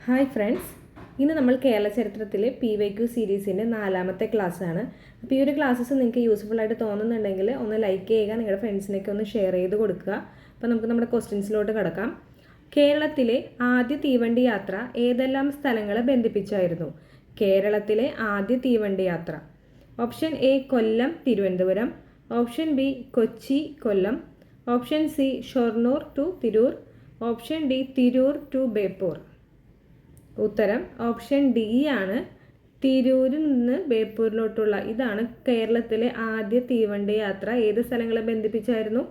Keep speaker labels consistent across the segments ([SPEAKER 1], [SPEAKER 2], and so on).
[SPEAKER 1] Hi friends, ഇന്ന് നമ്മൾ കേരള ചരിത്രത്തിലെ PYQ സീരീസിൻ്റെ 4ാമത്തെ ക്ലാസ്സാണ്. അപ്പോൾ ഈ ഒരു ക്ലാസ്സസ് നിങ്ങൾക്ക് യൂസ്ഫുൾ ആയിട്ട് തോന്നുന്നുണ്ടെങ്കിൽ ഒന്ന് ലൈക്ക് ചെയ്യുക, നിങ്ങളുടെ ഫ്രണ്ട്സിനൊക്കെ ഒന്ന് ഷെയർ ചെയ്ത് കൊടുക്കുക. അപ്പോൾ നമുക്ക് നമ്മുടെ ക്വസ്റ്റ്യൻസിലോട്ട് കിടക്കാം. കേരളത്തിലെ ആദ്യ തീവണ്ടി യാത്ര ഏതെല്ലാം സ്ഥലങ്ങളെ ബന്ധിപ്പിച്ചായിരുന്നു? കേരളത്തിലെ ആദ്യ തീവണ്ടി യാത്ര. Option A Kollam Thiruvananthapuram, option B Kochi Kollam, option C Shoranur to Tirur, option D Tirur to Beypore. ഉത്തരം ഓപ്ഷൻ ഡി ആണ്. തിരൂരിൽ നിന്ന് ബേപ്പൂരിലോട്ടുള്ള ഇതാണ് കേരളത്തിലെ ആദ്യ തീവണ്ടി യാത്ര. ഏത് സ്ഥലങ്ങളെ ബന്ധിപ്പിച്ചായിരുന്നു?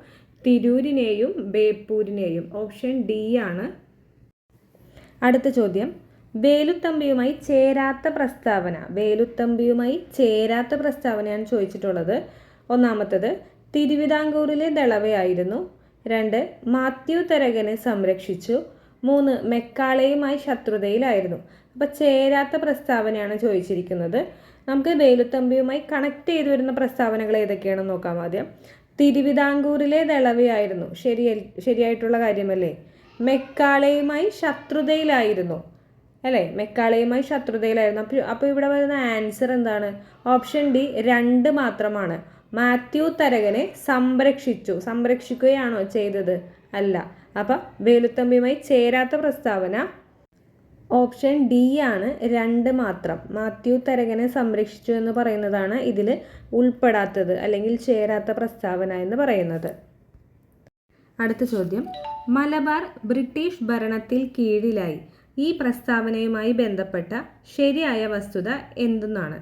[SPEAKER 1] തിരൂരിനെയും ബേപ്പൂരിനെയും. ഓപ്ഷൻ ഡി ആണ്. അടുത്ത ചോദ്യം, വേലുത്തമ്പിയുമായി ചേരാത്ത പ്രസ്താവനയാണ് ചോദിച്ചിട്ടുള്ളത്. ഒന്നാമത്തത് തിരുവിതാംകൂറിലെ ദളവയായിരുന്നു. 2 മാത്യു തരകനെ സംരക്ഷിച്ചു. 3 മെക്കാളയുമായി ശത്രുതയിലായിരുന്നു. അപ്പോൾ ചേരാത്ത പ്രസ്താവനയാണ് ചോദിച്ചിരിക്കുന്നത്. നമുക്ക് വേലുത്തമ്പിയുമായി കണക്ട് ചെയ്തു വരുന്ന പ്രസ്താവനകൾ ഏതൊക്കെയാണെന്ന് നോക്കാം. ആദ്യം തിരുവിതാംകൂറിലെ ദളവയായിരുന്നു, ശരിയായിട്ടുള്ള കാര്യമല്ലേ? മെക്കാളയുമായി ശത്രുതയിലായിരുന്നു അല്ലേ? മെക്കാളയുമായി ശത്രുതയിലായിരുന്നു. അപ്പോൾ ഇവിടെ വരുന്ന ആൻസർ എന്താണ്? ഓപ്ഷൻ ഡി 2 മാത്രമാണ്. മാത്യു തരകനെ സംരക്ഷിക്കുകയാണോ ചെയ്തത്? അല്ല. അപ്പം വേലുത്തമ്പിയുമായി ചേരാത്ത പ്രസ്താവന ഓപ്ഷൻ ഡി ആണ്, 2 മാത്രം. മാത്യു തരകനെ സംരക്ഷിച്ചു എന്ന് പറയുന്നതാണ് ഇതിൽ ഉൾപ്പെടാത്തത് അല്ലെങ്കിൽ ചേരാത്ത പ്രസ്താവന എന്ന് പറയുന്നത്. അടുത്ത ചോദ്യം, മലബാർ ബ്രിട്ടീഷ് ഭരണത്തിൽ കീഴിലായി. ഈ പ്രസ്താവനയുമായി ബന്ധപ്പെട്ട ശരിയായ വസ്തുത എന്തെന്നാണ്?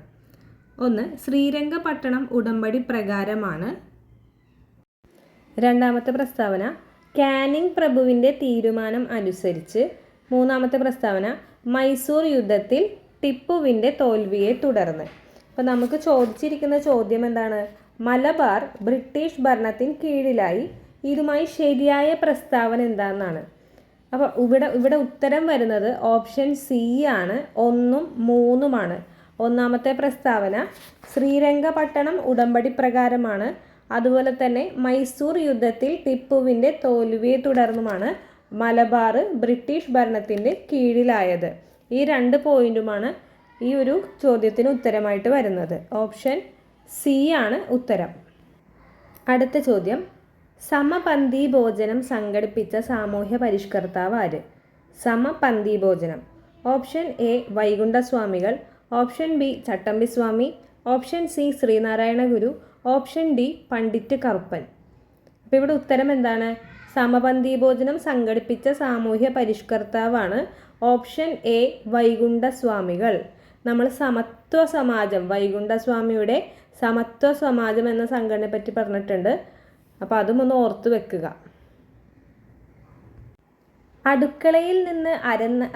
[SPEAKER 1] 1 ശ്രീരംഗപട്ടണം ഉടമ്പടി പ്രകാരമാണ്. 2ാമത്തെ പ്രസ്താവന കാനിങ് പ്രഭുവിൻ്റെ തീരുമാനം അനുസരിച്ച്. 3ാമത്തെ പ്രസ്താവന മൈസൂർ യുദ്ധത്തിൽ ടിപ്പുവിൻ്റെ തോൽവിയെ തുടർന്ന്. അപ്പോൾ നമുക്ക് ചോദിച്ചിരിക്കുന്ന ചോദ്യം എന്താണ്? മലബാർ ബ്രിട്ടീഷ് ഭരണത്തിന് കീഴിലായി, ഇതുമായി ശരിയായ പ്രസ്താവന എന്താണെന്നാണ്. അപ്പോൾ ഇവിടെ ഉത്തരം വരുന്നത് ഓപ്ഷൻ സി ആണ്. 1ഉം 3ഉമാണ്. 1ാമത്തെ പ്രസ്താവന ശ്രീരംഗപട്ടണം ഉടമ്പടി പ്രകാരമാണ്. അതുപോലെ തന്നെ മൈസൂർ യുദ്ധത്തിൽ ടിപ്പുവിൻ്റെ തോൽവിയെ തുടർന്നുമാണ് മലബാർ ബ്രിട്ടീഷ് ഭരണത്തിൻ്റെ കീഴിലായത്. ഈ 2 പോയിന്റുമാണ് ഈ ഒരു ചോദ്യത്തിന് ഉത്തരമായിട്ട് വരുന്നത്. ഓപ്ഷൻ സി ആണ് ഉത്തരം. അടുത്ത ചോദ്യം, സമപന്തി ഭോജനം സംഘടിപ്പിച്ച സാമൂഹ്യ പരിഷ്കർത്താവ് ആര്? സമപന്തി ഭോജനം. Option A Vaikundaswamikal, option B Chattampiswami, option C Sreenarayana Guru, option D Pandit Karuppan. അപ്പോൾ ഇവിടെ ഉത്തരം എന്താണ്? സമപന്തി ഭോജനം സംഘടിപ്പിച്ച സാമൂഹ്യ പരിഷ്കർത്താവാണ് ഓപ്ഷൻ എ വൈകുണ്ഠസ്വാമികൾ. നമ്മൾ സമത്വ സമാജം, വൈകുണ്ഠസ്വാമിയുടെ സമത്വ സമാജം എന്ന സംഘടനയെ പറ്റി പറഞ്ഞിട്ടുണ്ട്. അപ്പോൾ അതും ഒന്ന് ഓർത്തു വെക്കുക. അടുക്കളയിൽ നിന്ന്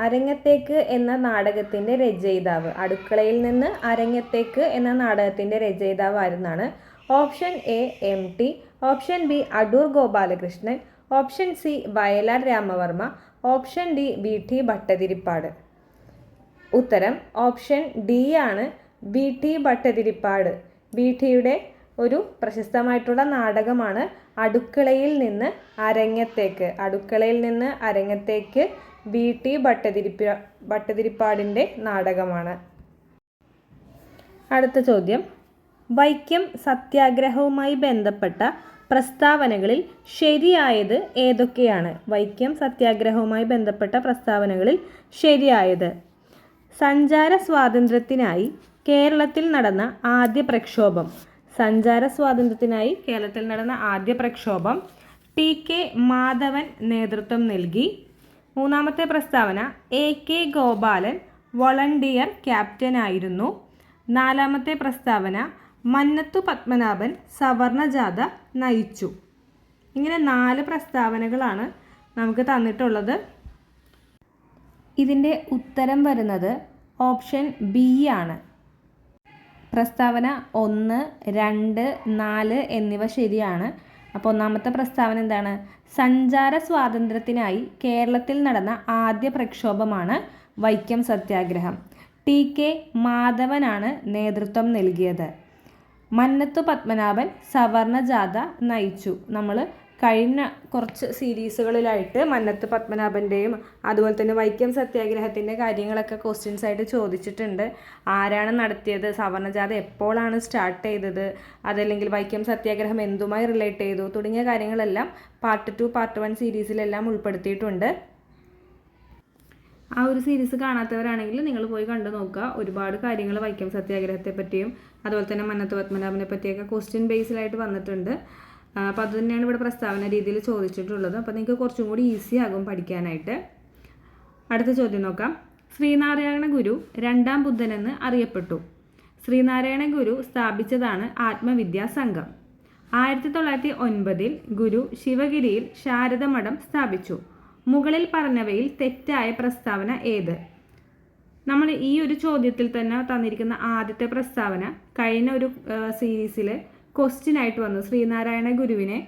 [SPEAKER 1] അരങ്ങത്തേക്ക് എന്ന നാടകത്തിൻ്റെ രചയിതാവ്. അടുക്കളയിൽ നിന്ന് അരങ്ങത്തേക്ക് എന്ന നാടകത്തിൻ്റെ രചയിതാവ് ആരെന്നാണ്? Option A MT, option B Adoor Gopalakrishnan, option C Vayalar Ramavarma, option D VT Bhattathiripad. ഉത്തരം ഓപ്ഷൻ ഡി ആണ്, VT ഭട്ടതിരിപ്പാട്. VTയുടെ ഒരു പ്രശസ്തമായിട്ടുള്ള നാടകമാണ് അടുക്കളയിൽ നിന്ന് അരങ്ങത്തേക്ക്. VT ഭട്ടതിരിപ്പാടിൻ്റെ നാടകമാണ്. അടുത്ത ചോദ്യം, വൈക്കം സത്യാഗ്രഹവുമായി ബന്ധപ്പെട്ട പ്രസ്താവനകളിൽ ശരിയായത് ഏതൊക്കെയാണ്? വൈക്കം സത്യാഗ്രഹവുമായി ബന്ധപ്പെട്ട പ്രസ്താവനകളിൽ ശരിയായത്. സഞ്ചാര സ്വാതന്ത്ര്യത്തിനായി കേരളത്തിൽ നടന്ന ആദ്യ പ്രക്ഷോഭം. TK മാധവൻ നേതൃത്വം നൽകി. 3ാമത്തെ പ്രസ്താവന AK ഗോപാലൻ വോളണ്ടിയർ ക്യാപ്റ്റനായിരുന്നു. 4ാമത്തെ പ്രസ്താവന മന്നത്തു പത്മനാഭൻ സവർണജാഥ നയിച്ചു. ഇങ്ങനെ 4 പ്രസ്താവനകളാണ് നമുക്ക് തന്നിട്ടുള്ളത്. ഇതിൻ്റെ ഉത്തരം വരുന്നത് ഓപ്ഷൻ ബി ആണ്. പ്രസ്താവന 1, 2, 4 എന്നിവ ശരിയാണ്. അപ്പോൾ 1ാമത്തെ പ്രസ്താവന എന്താണ്? സഞ്ചാര സ്വാതന്ത്ര്യത്തിനായി കേരളത്തിൽ നടന്ന ആദ്യ പ്രക്ഷോഭമാണ് വൈക്കം സത്യാഗ്രഹം. TK മാധവനാണ് നേതൃത്വം നൽകിയത്. മന്നത്തു പത്മനാഭൻ സവർണജാഥ നയിച്ചു. നമ്മൾ കഴിഞ്ഞ കുറച്ച് സീരീസുകളിലായിട്ട് മന്നത്ത് പത്മനാഭൻ്റെയും അതുപോലെ തന്നെ വൈക്കം സത്യാഗ്രഹത്തിൻ്റെ കാര്യങ്ങളൊക്കെ ക്വസ്റ്റ്യൻസ് ആയിട്ട് ചോദിച്ചിട്ടുണ്ട്. ആരാണ് നടത്തിയത്, സവർണജാഥ എപ്പോഴാണ് സ്റ്റാർട്ട് ചെയ്തത്, അതല്ലെങ്കിൽ വൈക്കം സത്യാഗ്രഹം എന്തുമായി റിലേറ്റ് ചെയ്തു തുടങ്ങിയ കാര്യങ്ങളെല്ലാം പാർട്ട് 2 പാർട്ട് 1 സീരീസിലെല്ലാം ഉൾപ്പെടുത്തിയിട്ടുണ്ട്. ആ ഒരു സീരീസ് കാണാത്തവരാണെങ്കിൽ നിങ്ങൾ പോയി കണ്ടു നോക്കുക. ഒരുപാട് കാര്യങ്ങൾ വൈക്കം സത്യാഗ്രഹത്തെ പറ്റിയും അതുപോലെ തന്നെ മന്നത്ത് പത്മനാഭനെ പറ്റിയൊക്കെ ക്വസ്റ്റ്യൻ ബേസിലായിട്ട് വന്നിട്ടുണ്ട്. അപ്പോൾ അത് തന്നെയാണ് ഇവിടെ പ്രസ്താവന രീതിയിൽ ചോദിച്ചിട്ടുള്ളത്. അപ്പോൾ നിങ്ങൾക്ക് കുറച്ചും കൂടി ഈസി ആകും പഠിക്കാനായിട്ട്. അടുത്ത ചോദ്യം നോക്കാം. ശ്രീനാരായണ ഗുരു രണ്ടാം ബുദ്ധനെന്ന് അറിയപ്പെട്ടു. ശ്രീനാരായണ ഗുരു സ്ഥാപിച്ചതാണ് ആത്മവിദ്യാ സംഘം. 1909 ഗുരു ശിവഗിരിയിൽ ശാരദ മഠം സ്ഥാപിച്ചു. മുകളിൽ പറഞ്ഞവയിൽ തെറ്റായ പ്രസ്താവന ഏത്? നമ്മൾ ഈ ഒരു ചോദ്യത്തിൽ തന്നെ തന്നിരിക്കുന്ന ആദ്യത്തെ പ്രസ്താവന കഴിഞ്ഞ ഒരു സീരീസിൽ ക്വസ്റ്റ്യൻ ആയിട്ട് വന്നു. ശ്രീനാരായണ ഗുരുവിനെ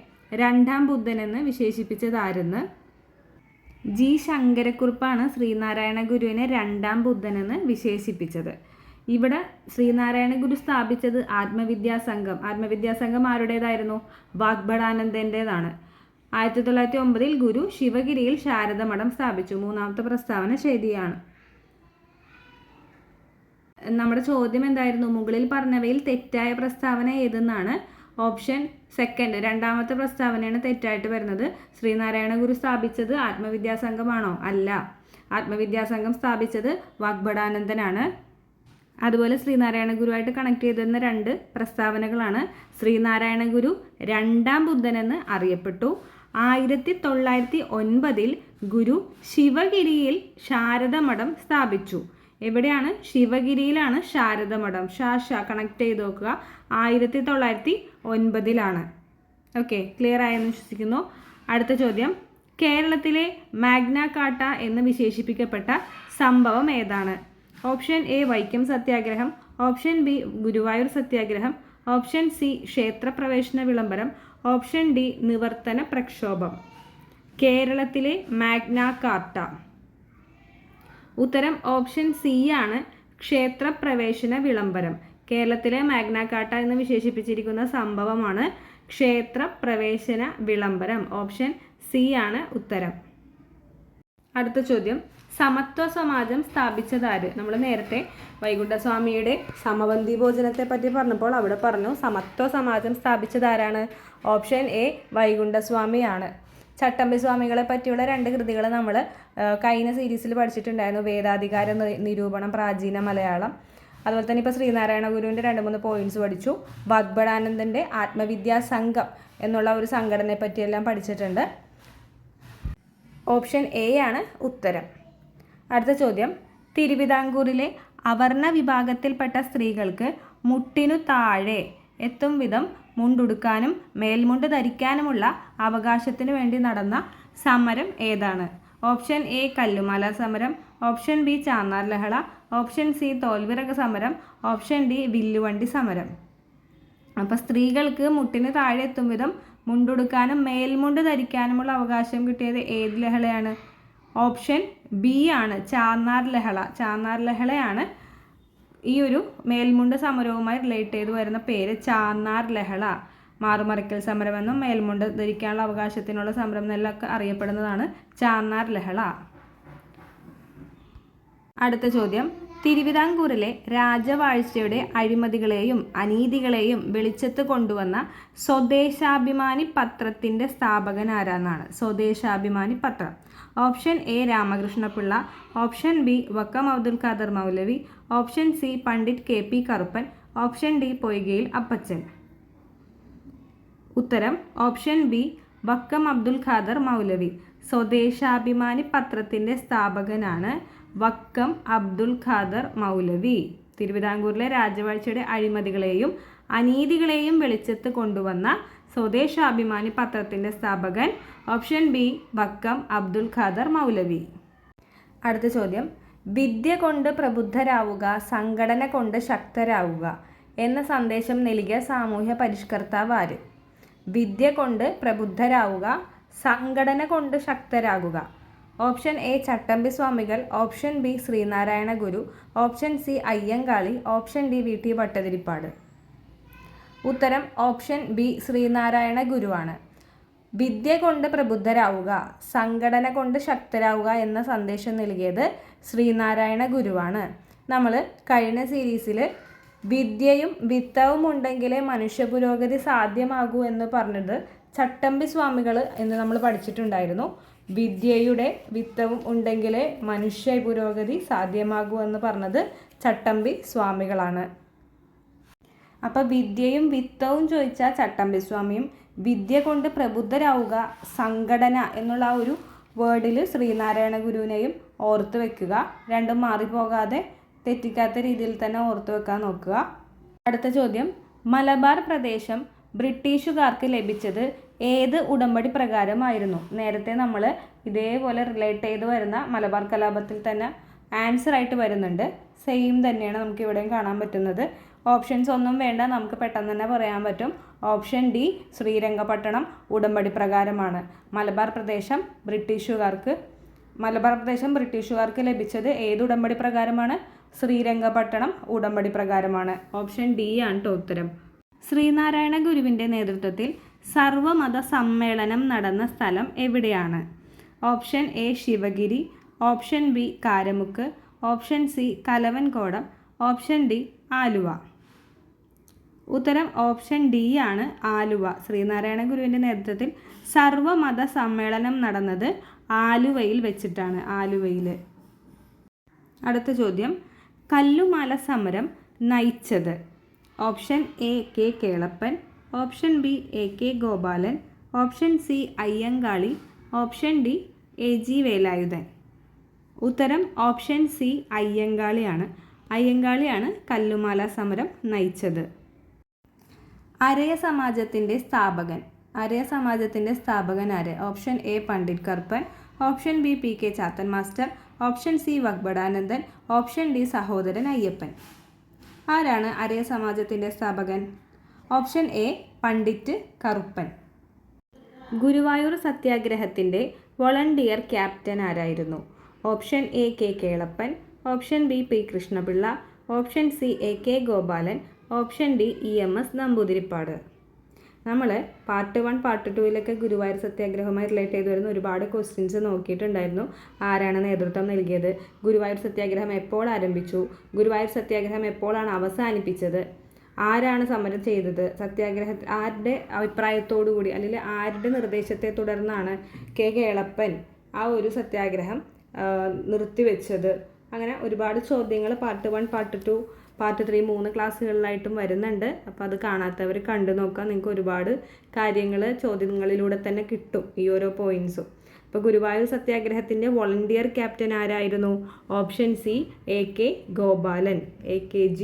[SPEAKER 1] രണ്ടാം ബുദ്ധനെന്ന് വിശേഷിപ്പിച്ചത് ആരെന്ന്. ജി ശങ്കരക്കുറുപ്പാണ് ശ്രീനാരായണ ഗുരുവിനെ രണ്ടാം ബുദ്ധനെന്ന് വിശേഷിപ്പിച്ചത്. ഇവിടെ ശ്രീനാരായണ ഗുരു സ്ഥാപിച്ചത് ആത്മവിദ്യാസംഘം. ആത്മവിദ്യാസംഘം ആരുടേതായിരുന്നു? വാഗ്ഭടാനന്ദൻ്റേതാണ്. 1909 ഗുരു ശിവഗിരിയിൽ ശാരദ മഠം സ്ഥാപിച്ചു. മൂന്നാമത്തെ പ്രസ്താവന ശരിയാണ്. നമ്മുടെ ചോദ്യം എന്തായിരുന്നു? മുകളിൽ പറഞ്ഞവയിൽ തെറ്റായ പ്രസ്താവന ഏതെന്നാണ്. ഓപ്ഷൻ സെക്കൻഡ്, രണ്ടാമത്തെ പ്രസ്താവനയാണ് തെറ്റായിട്ട് വരുന്നത്. ശ്രീനാരായണ ഗുരു സ്ഥാപിച്ചത് ആത്മവിദ്യാസംഘമാണോ? അല്ല, ആത്മവിദ്യാസംഘം സ്ഥാപിച്ചത് വാഗ്ഭടാനന്ദനാണ്. അതുപോലെ ശ്രീനാരായണ ഗുരുവായിട്ട് കണക്ട് ചെയ്തിരുന്ന 2 പ്രസ്താവനകളാണ്. ശ്രീനാരായണ ഗുരു രണ്ടാം ബുദ്ധനെന്ന് അറിയപ്പെട്ടു. 1909 ഗുരു ശിവഗിരിയിൽ ശാരദ മഠം സ്ഥാപിച്ചു. എവിടെയാണ്? ശിവഗിരിയിലാണ് ശാരദ മഠം. കണക്ട് ചെയ്ത് നോക്കുക. 1909 ഓക്കെ, ക്ലിയർ ആയെന്ന് വിശ്വസിക്കുന്നു. അടുത്ത ചോദ്യം. കേരളത്തിലെ മാഗ്ന കാർട്ട എന്ന് വിശേഷിപ്പിക്കപ്പെട്ട സംഭവം ഏതാണ്? ഓപ്ഷൻ എ വൈക്കം സത്യാഗ്രഹം, ഓപ്ഷൻ ബി ഗുരുവായൂർ സത്യാഗ്രഹം, ഓപ്ഷൻ സി ക്ഷേത്രപ്രവേശന വിളംബരം, ഓപ്ഷൻ ഡി നിവർത്തന പ്രക്ഷോഭം. കേരളത്തിലെ മാഗ്ന കാർട്ട. ഉത്തരം ഓപ്ഷൻ സി ആണ്, ക്ഷേത്രപ്രവേശന വിളംബരം. കേരളത്തിലെ മാഗ്ന കാർട്ട എന്ന് വിശേഷിപ്പിച്ചിരിക്കുന്ന സംഭവമാണ് ക്ഷേത്രപ്രവേശന വിളംബരം. ഓപ്ഷൻ സി ആണ് ഉത്തരം. അടുത്ത ചോദ്യം. സമത്വ സമാജം സ്ഥാപിച്ചതാര്? നമ്മൾ നേരത്തെ വൈകുണ്ഠസ്വാമിയുടെ സമബന്ധി ഭോജനത്തെ പറ്റി പറഞ്ഞപ്പോൾ അവിടെ പറഞ്ഞു സമത്വ സമാജം സ്ഥാപിച്ചതാരാണ്? Option A വൈകുണ്ഠസ്വാമിയാണ്. ചട്ടമ്പി സ്വാമികളെ പറ്റിയുള്ള 2 കൃതികൾ നമ്മൾ കഴിഞ്ഞ സീരീസിൽ പഠിച്ചിട്ടുണ്ടായിരുന്നു. വേദാധികാര നിരൂപണം, പ്രാചീന മലയാളം. അതുപോലെ തന്നെ ഇപ്പോൾ ശ്രീനാരായണ ഗുരുവിൻ്റെ 2-3 പോയിന്റ്സ് പഠിച്ചു. വാഗ്ഭടാനന്ദൻ്റെ ആത്മവിദ്യാ സംഘം എന്നുള്ള ഒരു സംഘടനയെ പറ്റിയെല്ലാം പഠിച്ചിട്ടുണ്ട്. ഓപ്ഷൻ എ ആണ് ഉത്തരം. അടുത്ത ചോദ്യം. തിരുവിതാംകൂറിലെ അവർണ വിഭാഗത്തിൽപ്പെട്ട സ്ത്രീകൾക്ക് മുട്ടിനു താഴെ എത്തും വിധം മുണ്ടുടുക്കാനും മേൽമുണ്ട് ധരിക്കാനുമുള്ള അവകാശത്തിനു വേണ്ടി നടന്ന സമരം ഏതാണ്? ഓപ്ഷൻ എ കല്ലുമാല സമരം, ഓപ്ഷൻ ബി ചാന്നാർ ലഹള, ഓപ്ഷൻ സി തോൽവിറക സമരം, ഓപ്ഷൻ ഡി വില്ലുവണ്ടി സമരം. അപ്പോൾ സ്ത്രീകൾക്ക് മുട്ടിന് താഴെ എത്തും വിധം മുണ്ടുടുക്കാനും മേൽമുണ്ട് ധരിക്കാനുമുള്ള അവകാശം കിട്ടിയത് ഏത് ലഹളയാണ്? ഓപ്ഷൻ ബി ആണ് ചാന്നാർ ലഹള. ചാന്നാർ ലഹളയാണ് ഈ ഒരു മേൽമുണ്ട് സമരവുമായി റിലേറ്റ് ചെയ്ത് വരുന്ന പേര് ചാന്നാർ ലഹള. മാറുമറയ്ക്കൽ സമരമെന്നും മേൽമുണ്ട് ധരിക്കാനുള്ള അവകാശത്തിനുള്ള സമരം എന്നെല്ലാം അറിയപ്പെടുന്നതാണ് ചാന്നാർ ലഹള. അടുത്ത ചോദ്യം. തിരുവിതാംകൂറിലെ രാജവാഴ്ചയുടെ അഴിമതികളെയും അനീതികളെയും വെളിച്ചത്ത് കൊണ്ടുവന്ന സ്വദേശാഭിമാനി പത്രത്തിൻ്റെ സ്ഥാപകൻ ആരാന്നാണ്? സ്വദേശാഭിമാനി പത്രം. Option A Ramakrishnapillai, option B Vakkom Abdul Khader Moulavi, option C Pandit KP Karuppan, option D Poikayil Appachan. ഉത്തരം ഓപ്ഷൻ ബി വക്കം അബ്ദുൽ ഖാദർ മൗലവി. സ്വദേശാഭിമാനി പത്രത്തിൻ്റെ സ്ഥാപകനാണ് വക്കം അബ്ദുൽ ഖാദർ മൗലവി. തിരുവിതാംകൂറിലെ രാജവാഴ്ചയുടെ അഴിമതികളെയും അനീതികളെയും വെളിച്ചത്ത് കൊണ്ടുവന്ന സ്വദേശാഭിമാനി പത്രത്തിൻ്റെ സ്ഥാപകൻ ഓപ്ഷൻ ബി വക്കം അബ്ദുൽ ഖാദർ മൗലവി. അടുത്ത ചോദ്യം. വിദ്യ കൊണ്ട് പ്രബുദ്ധരാവുക, സംഘടന കൊണ്ട് ശക്തരാവുക എന്ന സന്ദേശം നൽകിയ സാമൂഹ്യ പരിഷ്കർത്താവ് ആര്? വിദ്യ കൊണ്ട് പ്രബുദ്ധരാവുക, സംഘടന കൊണ്ട് ശക്തരാകുക. Option A Chattampi Swamikal, option B Sreenarayana Guru, option C Ayyankali, option D VT Bhattathiripad. ഉത്തരം ഓപ്ഷൻ ബി ശ്രീനാരായണ ഗുരുവാണ്. വിദ്യ കൊണ്ട് പ്രബുദ്ധരാവുക, സംഘടന കൊണ്ട് ശക്തരാവുക എന്ന സന്ദേശം നൽകിയത് ശ്രീനാരായണ ഗുരുവാണ്. നമ്മൾ കഴിഞ്ഞ സീരീസിൽ വിദ്യയും വിത്തവും ഉണ്ടെങ്കിലേ മനുഷ്യ പുരോഗതി സാധ്യമാകൂ എന്ന് പറഞ്ഞത് ചട്ടമ്പി സ്വാമികൾ എന്ന് നമ്മൾ പഠിച്ചിട്ടുണ്ടായിരുന്നു. വിദ്യയുടെ വിത്തവും ഉണ്ടെങ്കിലേ മനുഷ്യ പുരോഗതി സാധ്യമാകൂ എന്ന് പറഞ്ഞത് ചട്ടമ്പി സ്വാമികളാണ്. അപ്പോൾ വിദ്യയും വിത്തവും ചോദിച്ചാൽ ചട്ടമ്പി സ്വാമിയും, വിദ്യ കൊണ്ട് പ്രബുദ്ധരാവുക, സംഘടന എന്നുള്ള ആ ഒരു വേർഡിൽ ശ്രീനാരായണ ഗുരുവിനെയും ഓർത്ത് വെക്കുക. രണ്ടും മാറിപ്പോകാതെ തെറ്റിക്കാത്ത രീതിയിൽ തന്നെ ഓർത്ത് വെക്കാൻ നോക്കുക. അടുത്ത ചോദ്യം, മലബാർ പ്രദേശം ബ്രിട്ടീഷുകാർക്ക് ലഭിച്ചത് ഏത് ഉടമ്പടി പ്രകാരമായിരുന്നു? നേരത്തെ നമ്മൾ ഇതേപോലെ റിലേറ്റ് ചെയ്ത് വരുന്ന മലബാർ കലാപത്തിൽ തന്നെ ആൻസർ ആയിട്ട് വരുന്നുണ്ട്. സെയിം തന്നെയാണ് നമുക്ക് ഇവിടെയും കാണാൻ പറ്റുന്നത്. ഓപ്ഷൻസ് ഒന്നും വേണ്ട, നമുക്ക് പെട്ടെന്ന് തന്നെ പറയാൻ പറ്റും. ഓപ്ഷൻ ഡി ശ്രീരംഗപട്ടണം ഉടമ്പടി പ്രകാരമാണ്. മലബാർ പ്രദേശം ബ്രിട്ടീഷുകാർക്ക് ലഭിച്ചത് ഏത് ഉടമ്പടി പ്രകാരമാണ്? ശ്രീരംഗപട്ടണം ഉടമ്പടി പ്രകാരമാണ്. ഓപ്ഷൻ ഡി ആണ് ട്ടോ ഉത്തരം. ശ്രീനാരായണ ഗുരുവിൻ്റെ നേതൃത്വത്തിൽ സർവമത സമ്മേളനം നടന്ന സ്ഥലം എവിടെയാണ്? Option A Sivagiri, option B Karamukku, option C Kalavankodam, option D Aluva. ഉത്തരം ഓപ്ഷൻ ഡി ആണ് ആലുവ. ശ്രീനാരായണ ഗുരുവിൻ്റെ നേതൃത്വത്തിൽ സർവമത സമ്മേളനം നടന്നത് ആലുവയിൽ വെച്ചിട്ടാണ്. ആലുവയിൽ. അടുത്ത ചോദ്യം, കല്ലുമാല സമരം നയിച്ചത്? Option A K Kelappan, option B A K Gopalan, option C Ayyankali, option D A G Velayudhan. ഉത്തരം ഓപ്ഷൻ സി അയ്യങ്കാളിയാണ്. അയ്യങ്കാളിയാണ് കല്ലുമാല സമരം നയിച്ചത്. അരയ സമാജത്തിൻ്റെ സ്ഥാപകൻ ആര്? Option A Pandit Karuppan, option B P K Chathan master, option C Vagbhatanandan, option D Sahodaran Ayyappan. ആരാണ് അരയ സമാജത്തിൻ്റെ സ്ഥാപകൻ? Option A Pandit Karuppan. ഗുരുവായൂർ സത്യാഗ്രഹത്തിൻ്റെ വോളണ്ടിയർ ക്യാപ്റ്റൻ ആരായിരുന്നു? Option A K Kelappan, option B P Krishnapillai, option C A K Gopalan, option D EMS Namboodiripad. നമ്മൾ പാർട്ട് 1 പാർട്ട് 2 ഗുരുവായൂർ സത്യാഗ്രഹവുമായി റിലേറ്റ് ചെയ്ത് വരുന്ന ഒരുപാട് ക്വസ്റ്റ്യൻസ് നോക്കിയിട്ടുണ്ടായിരുന്നു. ആരാണ് നേതൃത്വം നൽകിയത്? ഗുരുവായൂർ സത്യാഗ്രഹം എപ്പോൾ ആരംഭിച്ചു? ഗുരുവായൂർ സത്യാഗ്രഹം എപ്പോഴാണ് അവസാനിപ്പിച്ചത്? ആരാണ് സമരം ചെയ്തത്? ആരുടെ അഭിപ്രായത്തോടു കൂടി അല്ലെങ്കിൽ ആരുടെ നിർദ്ദേശത്തെ തുടർന്നാണ് കെ കേളപ്പൻ ആ ഒരു സത്യാഗ്രഹം നിർത്തിവെച്ചത്? അങ്ങനെ ഒരുപാട് ചോദ്യങ്ങൾ പാർട്ട് 1 പാർട്ട് 2 പാർട്ട് 3 3 ക്ലാസ്സുകളിലായിട്ടും വരുന്നുണ്ട്. അപ്പോൾ അത് കാണാത്തവർ കണ്ടു നോക്കാം. നിങ്ങൾക്ക് ഒരുപാട് കാര്യങ്ങൾ ചോദ്യങ്ങളിലൂടെ തന്നെ കിട്ടും, ഈ ഓരോ പോയിൻറ്സും. അപ്പോൾ ഗുരുവായൂർ സത്യാഗ്രഹത്തിൻ്റെ വോളണ്ടിയർ ക്യാപ്റ്റൻ ആരായിരുന്നു? Option C A K Gopalan, AKG.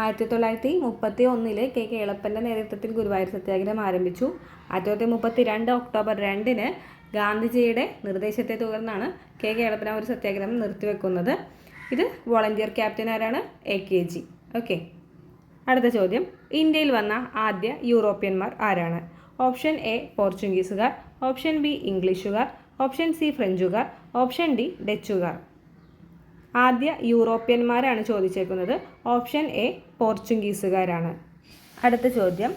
[SPEAKER 1] 1931 K കേളപ്പൻ്റെ നേതൃത്വത്തിൽ ഗുരുവായൂർ സത്യാഗ്രഹം ആരംഭിച്ചു. 1932 ഒക്ടോബർ 2 ഗാന്ധിജിയുടെ നിർദ്ദേശത്തെ തുടർന്നാണ് കെ കേളപ്പൻ ഒരു സത്യാഗ്രഹം നിർത്തിവെക്കുന്നത്. ഇത് വോളണ്ടിയർ ക്യാപ്റ്റൻ ആരാണ്? AKG. ഓക്കെ. അടുത്ത ചോദ്യം, ഇന്ത്യയിൽ വന്ന ആദ്യ യൂറോപ്യന്മാർ ആരാണ്? ഓപ്ഷൻ എ പോർച്ചുഗീസുകാർ, ഓപ്ഷൻ ബി ഇംഗ്ലീഷുകാർ, ഓപ്ഷൻ സി ഫ്രഞ്ചുകാർ, ഓപ്ഷൻ ഡി ഡച്ചുകാർ. ആദ്യ യൂറോപ്യന്മാരാണ് ചോദിച്ചേക്കുന്നത്. Option A പോർച്ചുഗീസുകാരാണ്. അടുത്ത ചോദ്യം,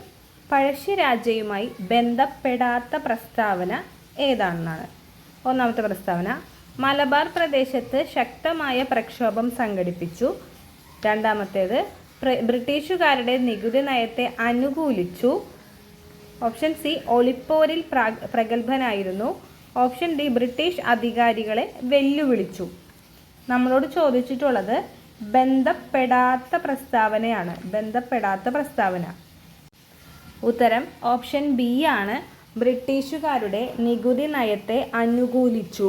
[SPEAKER 1] പഴശ്ശിരാജയുമായി ബന്ധപ്പെടാത്ത പ്രസ്താവന ഏതാണെന്നാണ്. ഒന്നാമത്തെ പ്രസ്താവന, മലബാർ പ്രദേശത്ത് ശക്തമായ പ്രക്ഷോഭം സംഘടിപ്പിച്ചു. രണ്ടാമത്തേത്, ബ്രിട്ടീഷുകാരുടെ നികുതി നയത്തെ അനുകൂലിച്ചു. ഓപ്ഷൻ സി ഒളിപ്പോരിൽ പ്രഗത്ഭനായിരുന്നു. ഓപ്ഷൻ ഡി ബ്രിട്ടീഷ് അധികാരികളെ വെല്ലുവിളിച്ചു. നമ്മളോട് ചോദിച്ചിട്ടുള്ളത് ബന്ധപ്പെടാത്ത പ്രസ്താവനയാണ്. ബന്ധപ്പെടാത്ത പ്രസ്താവന. ഉത്തരം ഓപ്ഷൻ ബി ആണ്. ബ്രിട്ടീഷുകാരുടെ നികുതി നയത്തെ അനുകൂലിച്ചു.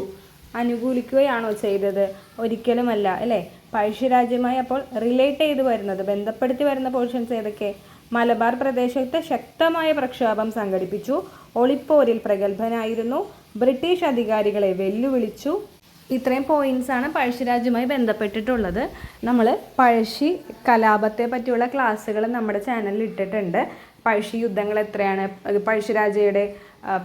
[SPEAKER 1] അനുകൂലിക്കുകയാണോ ചെയ്തത്? ഒരിക്കലുമല്ല, അല്ലേ? പഴശ്ശിരാജ്യമായി അപ്പോൾ റിലേറ്റ് ചെയ്ത് വരുന്നത്, ബന്ധപ്പെടുത്തി വരുന്ന പോർഷൻസ് ഏതൊക്കെ? മലബാർ പ്രദേശത്ത് ശക്തമായ പ്രക്ഷോഭം സംഘടിപ്പിച്ചു, ഒളിപ്പോരിൽ പ്രഗത്ഭനായിരുന്നു, ബ്രിട്ടീഷ് അധികാരികളെ വെല്ലുവിളിച്ചു. ഇത്രയും പോയിൻറ്റ്സാണ് പഴശ്ശിരാജ്യവുമായി ബന്ധപ്പെട്ടിട്ടുള്ളത്. നമ്മൾ പഴശ്ശി കലാപത്തെ പറ്റിയുള്ള ക്ലാസ്സുകൾ നമ്മുടെ ചാനലിൽ ഇട്ടിട്ടുണ്ട്. പഴശ്ശി യുദ്ധങ്ങൾ എത്രയാണ്, പഴശ്ശിരാജയുടെ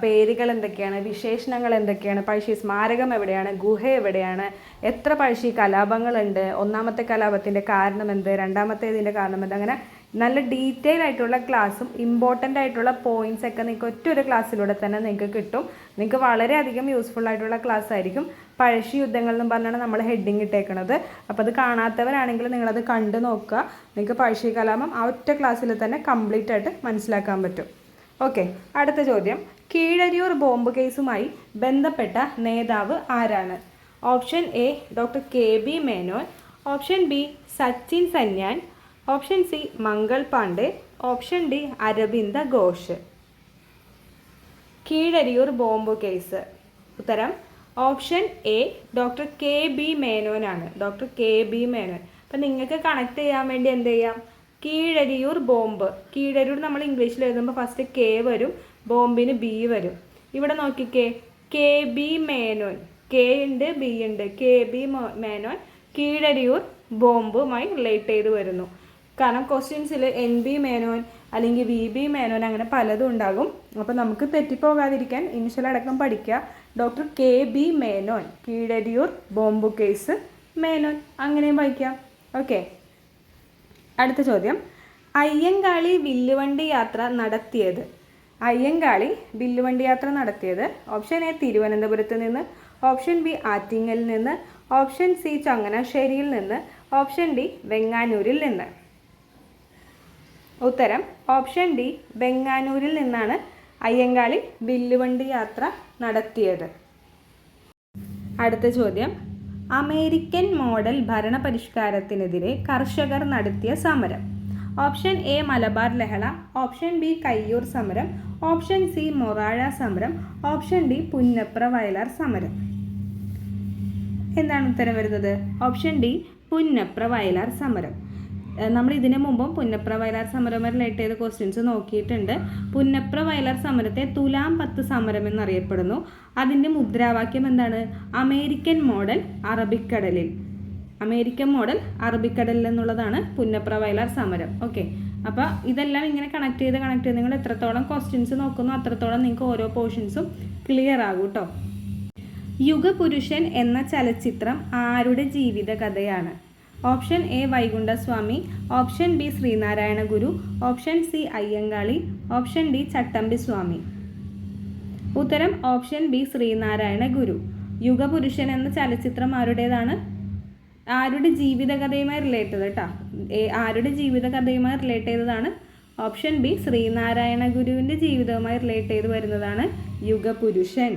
[SPEAKER 1] പേരുകൾ എന്തൊക്കെയാണ്, വിശേഷണങ്ങൾ എന്തൊക്കെയാണ്, പഴശ്ശി സ്മാരകം എവിടെയാണ്, ഗുഹ എവിടെയാണ്, എത്ര പഴശ്ശി കലാപങ്ങളുണ്ട്, ഒന്നാമത്തെ കലാപത്തിൻ്റെ കാരണം എന്ത്, രണ്ടാമത്തേതിൻ്റെ കാരണം എന്ത്, അങ്ങനെ നല്ല ഡീറ്റെയിൽ ആയിട്ടുള്ള ക്ലാസ്സും ഇമ്പോർട്ടൻ്റ് ആയിട്ടുള്ള പോയിൻറ്റ്സ് ഒക്കെ നിങ്ങൾക്ക് ഒറ്റൊരു ക്ലാസ്സിലൂടെ തന്നെ നിങ്ങൾക്ക് കിട്ടും. നിങ്ങൾക്ക് വളരെയധികം യൂസ്ഫുൾ ആയിട്ടുള്ള ക്ലാസ് ആയിരിക്കും. പഴശ്ശി യുദ്ധങ്ങൾ എന്ന് പറഞ്ഞാണ് നമ്മൾ ഹെഡിങ് ഇട്ടേക്കുന്നത്. അപ്പോൾ അത് കാണാത്തവരാണെങ്കിൽ നിങ്ങളത് കണ്ടു നോക്കുക. നിങ്ങൾക്ക് പഴശ്ശി കലാപം ആ ഒറ്റ ക്ലാസ്സിൽ തന്നെ കംപ്ലീറ്റ് ആയിട്ട് മനസ്സിലാക്കാൻ പറ്റും. ഓക്കെ, അടുത്ത ചോദ്യം. കീഴരിയൂർ ബോംബ് കേസുമായി ബന്ധപ്പെട്ട നേതാവ് ആരാണ്? Option A doctor KB Menon, option B Sachin Sanyal, option C Mangal Pandey, option D Aravinda Ghosh. Keezhariyur bomb case. ഉത്തരം ഓപ്ഷൻ എ ഡോക്ടർ KB മേനോനാണ്. Doctor KB Menon. അപ്പം നിങ്ങൾക്ക് കണക്ട് ചെയ്യാൻ വേണ്ടി എന്ത് ചെയ്യാം? കീഴരിയൂർ ബോംബ്. കീഴരിയൂർ നമ്മൾ ഇംഗ്ലീഷിൽ എഴുതുമ്പോൾ ഫസ്റ്റ് K വരും, ബോംബിന് B വരും. ഇവിടെ നോക്കിക്കേ, KB മേനോൻ, K ഉണ്ട് B ഉണ്ട്. KB മേനോൻ കീഴരിയൂർ ബോംബുമായി റിലേറ്റ് ചെയ്ത് വരുന്നു. കാരണം ക്വസ്റ്റ്യൻസിൽ NB മേനോൻ അല്ലെങ്കിൽ VB മേനോൻ അങ്ങനെ പലതും ഉണ്ടാകും. അപ്പോൾ നമുക്ക് തെറ്റിപ്പോകാതിരിക്കാൻ ഇനിഷ്യൽ അടക്കം പഠിക്കുക. Doctor KB Menon, Keezhariyur bomb case Menon, അങ്ങനെയും വായിക്കാം. ഓക്കെ, അടുത്ത ചോദ്യം. അയ്യങ്കാളി വില്ലുവണ്ടി യാത്ര നടത്തിയത്? അയ്യങ്കാളി വില്ലുവണ്ടി യാത്ര നടത്തിയത് ഓപ്ഷൻ എ തിരുവനന്തപുരത്ത് നിന്ന്, ഓപ്ഷൻ ബി ആറ്റിങ്ങലിൽ നിന്ന്, ഓപ്ഷൻ സി ചങ്ങനാശ്ശേരിയിൽ നിന്ന്, ഓപ്ഷൻ ഡി വെങ്ങാനൂരിൽ നിന്ന്. ഉത്തരം ഓപ്ഷൻ ഡി വെങ്ങാനൂരിൽ നിന്നാണ് അയ്യങ്കാളി വില്ലുവണ്ടി യാത്ര നടത്തിയത്. അടുത്ത ചോദ്യം. അമേരിക്കൻ മോഡൽ ഭരണപരിഷ്കാരത്തിനെതിരെ കർഷകർ നടത്തിയ സമരം. ഓപ്ഷൻ എ മലബാർ ലഹള, ഓപ്ഷൻ ബി കയ്യൂർ സമരം, ഓപ്ഷൻ സി മൊറാഴ സമരം, ഓപ്ഷൻ ഡി പുന്നപ്ര വയലാർ സമരം. എന്താണ് ഉത്തരം വരുന്നത്? ഓപ്ഷൻ ഡി പുന്നപ്ര വയലാർ സമരം. നമ്മൾ ഇതിനു മുമ്പും പുന്നപ്ര വയലാർ സമരവുമായി റിലേറ്റ് ചെയ്ത ക്വസ്റ്റ്യൻസ് നോക്കിയിട്ടുണ്ട്. പുന്നപ്ര വയലാർ സമരത്തെ തുലാം 10 സമരം എന്നറിയപ്പെടുന്നു. അതിൻ്റെ മുദ്രാവാക്യം എന്താണ്? അമേരിക്കൻ മോഡൽ അറബിക്കടലിൽ. അമേരിക്കൻ മോഡൽ അറബിക്കടലിൽ എന്നുള്ളതാണ് പുന്നപ്ര വയലാർ സമരം. ഓക്കെ, അപ്പോൾ ഇതെല്ലാം ഇങ്ങനെ കണക്ട് ചെയ്ത് നിങ്ങൾ എത്രത്തോളം ക്വസ്റ്റ്യൻസ് നോക്കുന്നു അത്രത്തോളം നിങ്ങൾക്ക് ഓരോ പോർഷൻസും ക്ലിയർ ആകും കേട്ടോ. യുഗപുരുഷൻ എന്ന ചലച്ചിത്രം ആരുടെ ജീവിത കഥയാണ്? Option A Vaikundaswami, option B Sreenarayana Guru, option C Ayyankali, option D Chattampi Swami. ഉത്തരം ഓപ്ഷൻ ബി ശ്രീനാരായണ ഗുരു. യുഗപുരുഷൻ എന്ന ചലച്ചിത്രം ആരുടേതാണ്? ആരുടെ ജീവിതകഥയുമായി റിലേറ്റഡ് കേട്ടോ. ആരുടെ ജീവിതകഥയുമായി റിലേറ്റ് ചെയ്തതാണ്? ഓപ്ഷൻ ബി ശ്രീനാരായണ ഗുരുവിൻ്റെ ജീവിതവുമായി റിലേറ്റ് ചെയ്ത് വരുന്നതാണ് യുഗപുരുഷൻ.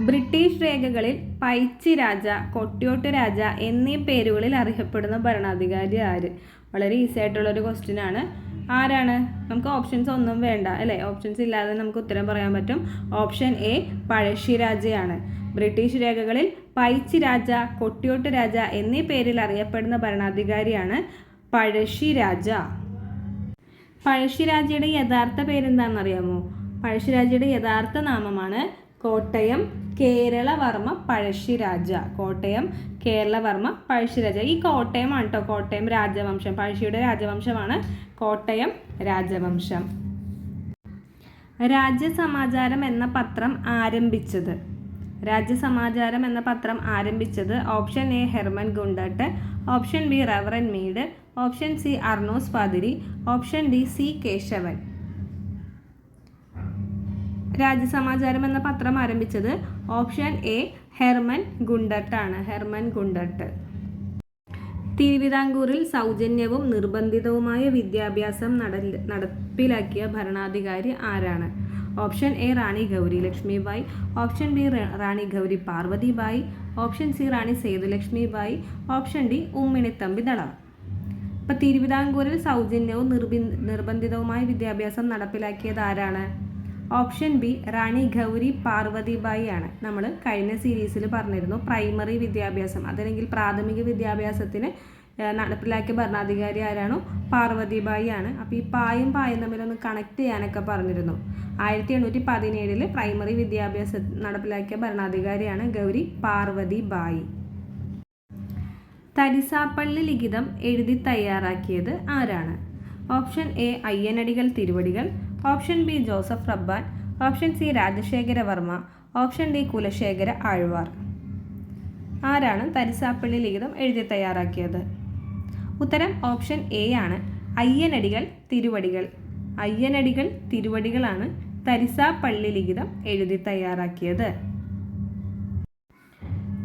[SPEAKER 1] ബ്രിട്ടീഷ് രേഖകളിൽ പൈച്ചി രാജ, കൊട്ടിയോട്ട് രാജ എന്നീ പേരുകളിൽ അറിയപ്പെടുന്ന ഭരണാധികാരി ആര്? വളരെ ഈസി ആയിട്ടുള്ളൊരു ക്വസ്റ്റ്യൻ ആണ്. ആരാണ്? നമുക്ക് ഓപ്ഷൻസ് ഒന്നും വേണ്ട അല്ലേ? ഓപ്ഷൻസ് ഇല്ലാതെ നമുക്ക് ഉത്തരം പറയാൻ പറ്റും. Option A പഴശ്ശിരാജയാണ്. ബ്രിട്ടീഷ് രേഖകളിൽ പൈച്ചി രാജ, കൊട്ടിയോട്ട് രാജ എന്നീ പേരിൽ അറിയപ്പെടുന്ന ഭരണാധികാരിയാണ് പഴശ്ശിരാജ. പഴശ്ശിരാജയുടെ യഥാർത്ഥ പേരെന്താണെന്നറിയാമോ? പഴശ്ശിരാജയുടെ യഥാർത്ഥ നാമമാണ് കോട്ടയം കേരളവർമ്മ പഴശ്ശിരാജ. കോട്ടയം കേരളവർമ്മ പഴശ്ശിരാജ. ഈ കോട്ടയമാണ് കേട്ടോ കോട്ടയം രാജവംശം. പഴശ്ശിയുടെ രാജവംശമാണ് കോട്ടയം രാജവംശം. രാജ്യസമാചാരം എന്ന പത്രം ആരംഭിച്ചത്? രാജ്യസമാചാരം എന്ന പത്രം ആരംഭിച്ചത് option A Hermann Gundert, option B reverend Mead, option C Arnos Pathiri, option D C Kesavan. Rajyasamacharam എന്ന പത്രം ആരംഭിച്ചത് ഓപ്ഷൻ എ ഹെർമൻ ഗുണ്ടട്ടാണ്. Hermann Gundert. തിരുവിതാംകൂറിൽ സൗജന്യവും നിർബന്ധിതവുമായ വിദ്യാഭ്യാസം നടപ്പിലാക്കിയ ഭരണാധികാരി ആരാണ്? Option A Rani Gowri Lakshmibai, option B Rani Gowri Parvathibai, option C Rani Sethulakshmibai, option D Umminithampi Dalawa. അപ്പോൾ തിരുവിതാംകൂറിൽ സൗജന്യവും നിർബന്ധിതവുമായ വിദ്യാഭ്യാസം നടപ്പിലാക്കിയത് ആരാണ്? ഓപ്ഷൻ ബി റാണി ഗൗരി പാർവതിബായി ആണ്. നമ്മൾ കഴിഞ്ഞ സീരീസിൽ പറഞ്ഞിരുന്നു പ്രൈമറി വിദ്യാഭ്യാസം അതല്ലെങ്കിൽ പ്രാഥമിക വിദ്യാഭ്യാസത്തിന് നടപ്പിലാക്കിയ ഭരണാധികാരി ആരാണോ? പാർവതിബായി ആണ്. അപ്പോൾ ഈ പായും തമ്മിലൊന്ന് കണക്ട് ചെയ്യാനൊക്കെ പറഞ്ഞിരുന്നു. 1817 പ്രൈമറി വിദ്യാഭ്യാസം നടപ്പിലാക്കിയ ഭരണാധികാരിയാണ് ഗൗരി പാർവതിബായി. തരിസാപ്പള്ളി ലിഖിതം എഴുതി തയ്യാറാക്കിയത് ആരാണ്? Option A Ayyanadikal Thiruvadikal, option B Joseph Rabban, option C Rajasekhara Varma, option D Kulasekhara Alwar. ആരാണ് തരിസാപ്പള്ളി ലിഖിതം എഴുതി തയ്യാറാക്കിയത്? ഉത്തരം ഓപ്ഷൻ എ ആണ്. അയ്യനടികൾ തിരുവടികൾ. അയ്യനടികൾ തിരുവടികളാണ് തരിസാപ്പള്ളി ലിഖിതം എഴുതി തയ്യാറാക്കിയത്.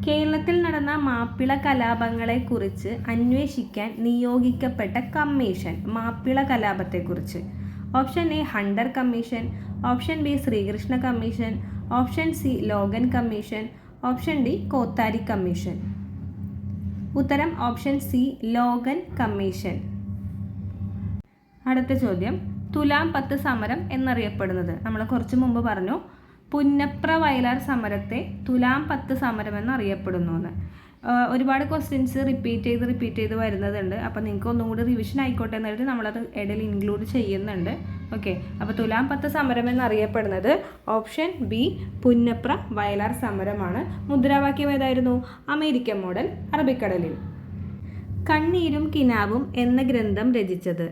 [SPEAKER 1] കേരളത്തിൽ നടന്ന മാപ്പിള കലാപങ്ങളെക്കുറിച്ച് അന്വേഷിക്കാൻ നിയോഗിക്കപ്പെട്ട കമ്മീഷൻ. മാപ്പിള കലാപത്തെക്കുറിച്ച്. Option A Hunter commission, option B Srikrishna commission, option C Logan commission, option D Kothari commission. ഉത്തരം ഓപ്ഷൻ സി ലോഗൻ കമ്മീഷൻ. അടുത്ത ചോദ്യം, തുലാം 10 സമരം എന്നറിയപ്പെടുന്നത്. നമ്മൾ കുറച്ച് മുമ്പ് പറഞ്ഞു പുന്നപ്ര വയലാർ സമരത്തെ തുലാം 10 സമരം എന്നറിയപ്പെടുന്നു എന്ന്. ഒരുപാട് ക്വസ്റ്റ്യൻസ് റിപ്പീറ്റ് ചെയ്ത് വരുന്നതുണ്ട്. അപ്പോൾ നിങ്ങൾക്ക് ഒന്നും കൂടി റിവിഷൻ ആയിക്കോട്ടെ എന്നിട്ട് നമ്മളത് ഇടയിൽ ഇൻക്ലൂഡ് ചെയ്യുന്നുണ്ട്. ഓക്കെ, അപ്പോൾ തുലാം 10 സമരം എന്നറിയപ്പെടുന്നത് ഓപ്ഷൻ ബി പുന്നപ്ര വയലാർ സമരമാണ്. മുദ്രാവാക്യം ഏതായിരുന്നു? അമേരിക്കൻ മോഡൽ അറബിക്കടലിൽ. കണ്ണീരും കിനാവും എന്ന ഗ്രന്ഥം രചിച്ചത്.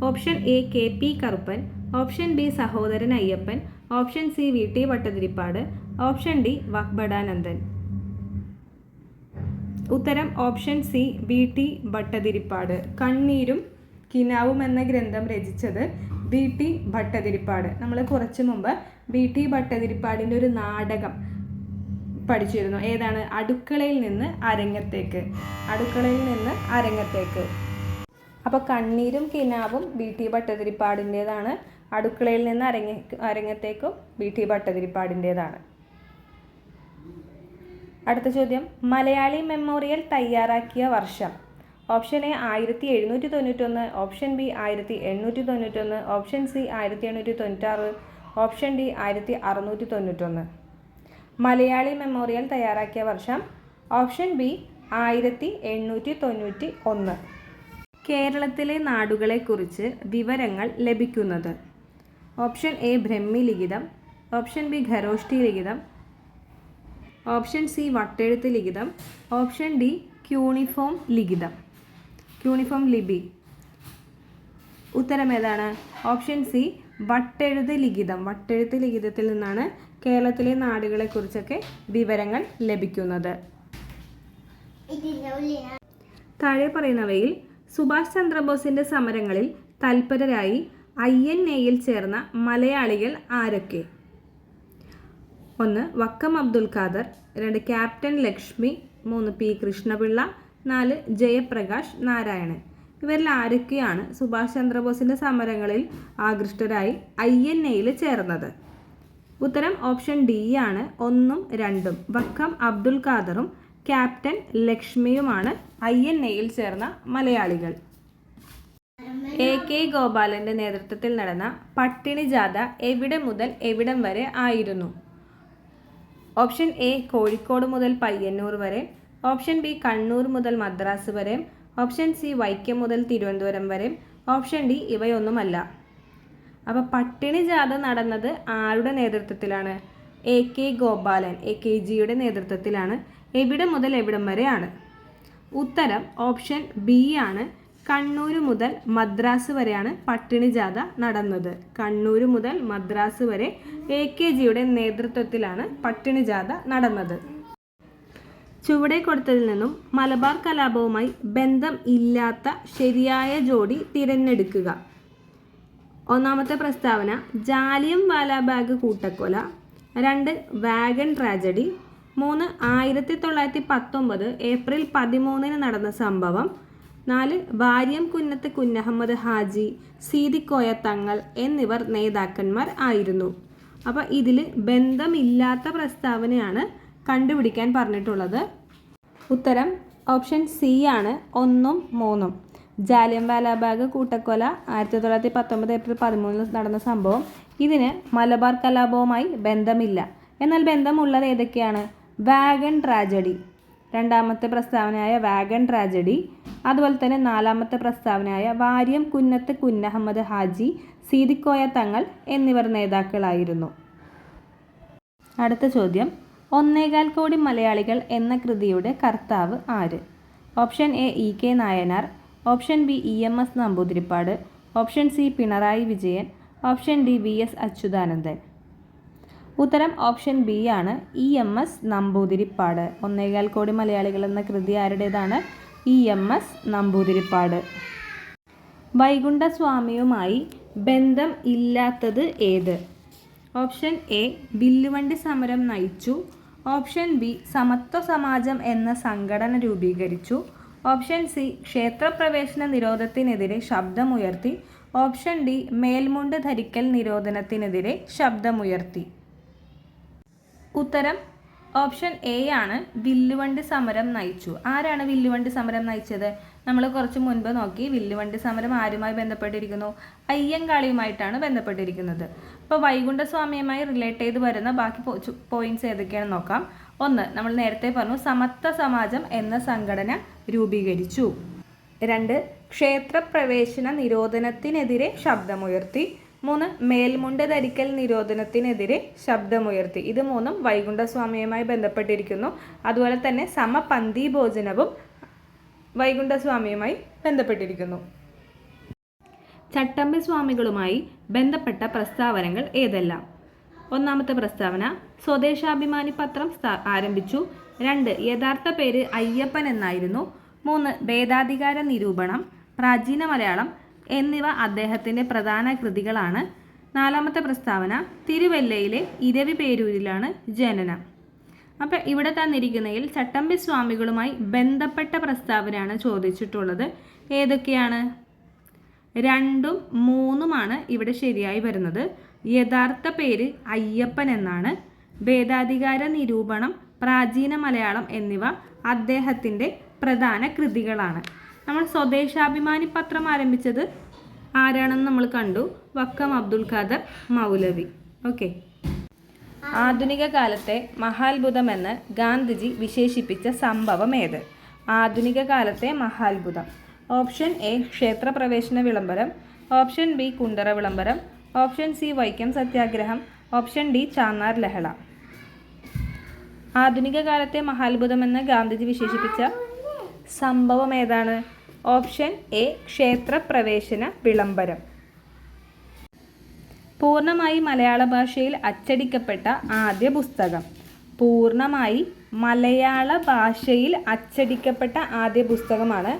[SPEAKER 1] Option A K P Karuppan, option B Sahodaran Ayyappan, option C V T Bhattathiripad, option D Vagbhatanandan. ഉത്തരം option C V T Bhattathiripad. കണ്ണീരും കിനാവും എന്ന ഗ്രന്ഥം രചിച്ചത് വി ടി ഭട്ടതിരിപ്പാട്. നമ്മൾ കുറച്ച് മുമ്പ് വി ടി ഭട്ടതിരിപ്പാടിൻ്റെ ഒരു നാടകം പഠിച്ചിരുന്നു. ഏതാണ്? അടുക്കളയിൽ നിന്ന് അരങ്ങത്തേക്ക്. അടുക്കളയിൽ നിന്ന് അരങ്ങത്തേക്ക്. അപ്പോൾ കണ്ണീരും കിനാവും വി ടി ഭട്ടതിരിപ്പാടിൻ്റേതാണ്. അടുക്കളയിൽ നിന്ന് അരങ്ങത്തേക്കും വി ടി ഭട്ടതിരിപ്പാടിൻ്റേതാണ്. അടുത്ത ചോദ്യം, മലയാളി മെമ്മോറിയൽ തയ്യാറാക്കിയ വർഷം. Option A 1791, option B 1891, option C 1896, option D 1691. Malayali memorial തയ്യാറാക്കിയ വർഷം ഓപ്ഷൻ ബി 1891. കേരളത്തിലെ നാടുകളെക്കുറിച്ച് വിവരങ്ങൾ ലഭിക്കുന്നത്. ഓപ്ഷൻ എ ബ്രഹ്മി ലിഖിതം, ഓപ്ഷൻ ബി ഖരോഷ്ഠി ലിഖിതം, ഓപ്ഷൻ സി വട്ടെഴുത്ത് ലിഖിതം, ഓപ്ഷൻ ഡി ക്യൂണിഫോം ലിഖിതം, ക്യൂണിഫോം ലിപി. ഉത്തരം ഏതാണ്? Option C Vattezhuthu ലിഖിതം. വട്ടെഴുത്ത് ലിഖിതത്തിൽ നിന്നാണ് കേരളത്തിലെ നാടുകളെക്കുറിച്ചൊക്കെ വിവരങ്ങൾ ലഭിക്കുന്നത്. താഴെ പറയുന്നവയിൽ സുഭാഷ് ചന്ദ്രബോസിൻ്റെ സമരങ്ങളിൽ തൽപരരായി INA-യിൽ ചേർന്ന മലയാളികൾ ആരൊക്കെ? 1 വക്കം അബ്ദുൽ ഖാദർ, 2 ക്യാപ്റ്റൻ ലക്ഷ്മി, 3 പി കൃഷ്ണപിള്ള, 4 ജയപ്രകാശ് നാരായണൻ. ഇവരിൽ ആരൊക്കെയാണ് സുഭാഷ് ചന്ദ്രബോസിൻ്റെ സമരങ്ങളിൽ ആകൃഷ്ടരായി INA-യിൽ ചേർന്നത്? ഉത്തരം ഓപ്ഷൻ ഡി ആണ് 1ഉം 2ഉം. വക്കം അബ്ദുൽ ഖാദറും ക്യാപ്റ്റൻ ലക്ഷ്മിയുമാണ് INA-യിൽ ചേർന്ന മലയാളികൾ. AK ഗോപാലൻ്റെ നേതൃത്വത്തിൽ നടന്ന പട്ടിണി ജാഥ എവിടെ മുതൽ എവിടം വരെ ആയിരുന്നു? ഓപ്ഷൻ എ കോഴിക്കോട് മുതൽ പയ്യന്നൂർ വരെ, ഓപ്ഷൻ ബി കണ്ണൂർ മുതൽ മദ്രാസ് വരെ, ഓപ്ഷൻ സി വൈക്കം മുതൽ തിരുവനന്തപുരം വരെ, ഓപ്ഷൻ ഡി ഇവയൊന്നുമല്ല. അപ്പോൾ പട്ടിണി ജാഥ നടന്നത് ആരുടെ നേതൃത്വത്തിലാണ്? AK ഗോപാലൻ, AKGയുടെ നേതൃത്വത്തിലാണ്. എവിടെ മുതൽ എവിടം വരെയാണ്? ഉത്തരം ഓപ്ഷൻ ബി ആണ്. കണ്ണൂർ മുതൽ മദ്രാസ് വരെയാണ് പട്ടിണി ജാഥ നടന്നത്. കണ്ണൂർ മുതൽ മദ്രാസ് വരെ AKGയുടെ നേതൃത്വത്തിലാണ് പട്ടിണി ജാഥ നടന്നത്. ചുവടെ കൊടുത്തതിൽ നിന്നും മലബാർ കലാപവുമായി ബന്ധം ഇല്ലാത്ത ശരിയായ ജോഡി തിരഞ്ഞെടുക്കുക. ഒന്നാമത്തെ പ്രസ്താവന ജാലിയൻ വാലാബാഗ് കൂട്ടക്കൊല, 2 വാഗൺ ട്രാജഡി, 3 1919 ഏപ്രിൽ 13 നടന്ന സംഭവം, 4 വാര്യം കുന്നത്ത് കുഞ്ഞഹമ്മദ് ഹാജി, സീതിക്കോയ തങ്ങൾ എന്നിവർ നേതാക്കന്മാർ ആയിരുന്നു. അപ്പോൾ ഇതിൽ ബന്ധമില്ലാത്ത പ്രസ്താവനയാണ് കണ്ടുപിടിക്കാൻ പറഞ്ഞിട്ടുള്ളത്. ഉത്തരം ഓപ്ഷൻ സി ആണ് 1ഉം 3ഉം. ജാലിയൻ വാലാബാഗ് കൂട്ടക്കൊല 1919 ഏപ്രിൽ 13 നടന്ന സംഭവം, ഇതിന് മലബാർ കലാപവുമായി ബന്ധമില്ല. എന്നാൽ ബന്ധമുള്ളത് ഏതൊക്കെയാണ്? വാഗൺ ട്രാജഡി, രണ്ടാമത്തെ പ്രസ്താവനയായ വാഗൺ ട്രാജഡി, അതുപോലെ തന്നെ 4ാമത്തെ പ്രസ്താവനയായ വാര്യം കുന്നത്ത് കുഞ്ഞഹമ്മദ് ഹാജി, സീതിക്കോയ തങ്ങൾ എന്നിവർ നേതാക്കളായിരുന്നു. അടുത്ത ചോദ്യം, 1.25 കോടി മലയാളികൾ എന്ന കൃതിയുടെ കർത്താവ് ആര്? Option A EK Nayanar, option B EMS Namboodiripad, option C Pinarayi Vijayan, option D VS Achuthanandan. ഉത്തരം ഓപ്ഷൻ ബി ആണ് EMS നമ്പൂതിരിപ്പാട്. 1.25 കോടി മലയാളികൾ എന്ന കൃതി ആരുടേതാണ്? EMS നമ്പൂതിരിപ്പാട്. വൈകുണ്ഠസ്വാമിയുമായി ബന്ധം ഇല്ലാത്തത് ഏത്? ഓപ്ഷൻ എ വില്ലുവണ്ടി സമരം നയിച്ചു. ഓപ്ഷൻ ബി സമത്വ സമാജം എന്ന സംഘടന രൂപീകരിച്ചു. ഓപ്ഷൻ സി ക്ഷേത്രപ്രവേശന നിരോധനത്തിനെതിരെ ശബ്ദമുയർത്തി. ഓപ്ഷൻ ഡി മേൽമുണ്ട് ധരിക്കൽ നിരോധനത്തിനെതിരെ ശബ്ദമുയർത്തി. ഉത്തരം ഓപ്ഷൻ എ ആണ്, വില്ലുവണ്ടി സമരം നയിച്ചു. ആരാണ് വില്ലുവണ്ടി സമരം നയിച്ചത്? നമ്മൾ കുറച്ച് മുൻപ് നോക്കി. വില്ലുവണ്ടി സമരം ആരുമായി ബന്ധപ്പെട്ടിരിക്കുന്നു? അയ്യങ്കാളിയുമായിട്ടാണ് ബന്ധപ്പെട്ടിരിക്കുന്നത്. അപ്പോൾ വൈകുണ്ഠസ്വാമിയുമായി റിലേറ്റ് ചെയ്ത് വരുന്ന ബാക്കി പോയിന്റ്സ് ഏതൊക്കെയാണെന്ന് നോക്കാം. ഒന്ന്, നമ്മൾ നേരത്തെ പറഞ്ഞു, സമത്വ സമാജം എന്ന സംഘടന രൂപീകരിച്ചു. 2, ക്ഷേത്രപ്രവേശന നിരോധനത്തിനെതിരെ ശബ്ദമുയർത്തി. 3, മേൽമുണ്ട് ധരിക്കൽ നിരോധനത്തിനെതിരെ ശബ്ദമുയർത്തി. ഇത് 3ഉം വൈകുണ്ഠസ്വാമിയുമായി ബന്ധപ്പെട്ടിരിക്കുന്നു. അതുപോലെ തന്നെ സമപന്തി ഭോജനവും വൈകുണ്ഠസ്വാമിയുമായി ബന്ധപ്പെട്ടിരിക്കുന്നു. ചട്ടമ്പി സ്വാമികളുമായി ബന്ധപ്പെട്ട പ്രസ്താവനകൾ ഏതെല്ലാം? ഒന്നാമത്തെ പ്രസ്താവന, സ്വദേശാഭിമാനി പത്രം ആരംഭിച്ചു. 2, യഥാർത്ഥ പേര് അയ്യപ്പൻ എന്നായിരുന്നു. 3, ഭേദാധികാര നിരൂപണം, പ്രാചീന മലയാളം എന്നിവ അദ്ദേഹത്തിൻ്റെ പ്രധാന കൃതികളാണ്. 4ാമത്തെ പ്രസ്താവന, തിരുവല്ലയിലെ ഇരവിപേരൂരിലാണ് ജനനം. അപ്പോൾ ഇവിടെ തന്നിരിക്കുന്നതിൽ ചട്ടമ്പി സ്വാമികളുമായി ബന്ധപ്പെട്ട പ്രസ്താവനയാണ് ചോദിച്ചിട്ടുള്ളത്. ഏതൊക്കെയാണ്? 2ഉം 3ഉമാണ് ഇവിടെ ശരിയായി വരുന്നത്. യഥാർത്ഥ പേര് അയ്യപ്പൻ എന്നാണ്. ഭേദാധികാര നിരൂപണം, പ്രാചീന മലയാളം എന്നിവ അദ്ദേഹത്തിൻ്റെ പ്രധാന കൃതികളാണ്. നമ്മൾ സ്വദേശാഭിമാനി പത്രം ആരംഭിച്ചത് ആരാണെന്ന് നമ്മൾ കണ്ടു. വക്കം അബ്ദുൽ ഖാദർ മൗലവി. ഓക്കെ. ആധുനിക കാലത്തെ മഹാത്ഭുതമെന്ന് ഗാന്ധിജി വിശേഷിപ്പിച്ച സംഭവം ഏത്? ആധുനിക കാലത്തെ മഹാത്ഭുതം. ഓപ്ഷൻ എ ക്ഷേത്രപ്രവേശന വിളംബരം. ഓപ്ഷൻ ബി കുണ്ടറ വിളംബരം. ഓപ്ഷൻ സി വൈക്കം സത്യാഗ്രഹം. ഓപ്ഷൻ ഡി ചാന്നാർ ലഹള. ആധുനിക കാലത്തെ മഹാത്ഭുതമെന്ന് ഗാന്ധിജി വിശേഷിപ്പിച്ച സംഭവം ഏതാണ്? ഓപ്ഷൻ എ ക്ഷേത്രപ്രവേശന വിളംബരം. പൂർണ്ണമായി മലയാള ഭാഷയിൽ അച്ചടിക്കപ്പെട്ട ആദ്യ പുസ്തകം. പൂർണ്ണമായി മലയാള ഭാഷയിൽ അച്ചടിക്കപ്പെട്ട ആദ്യ പുസ്തകമാണ്.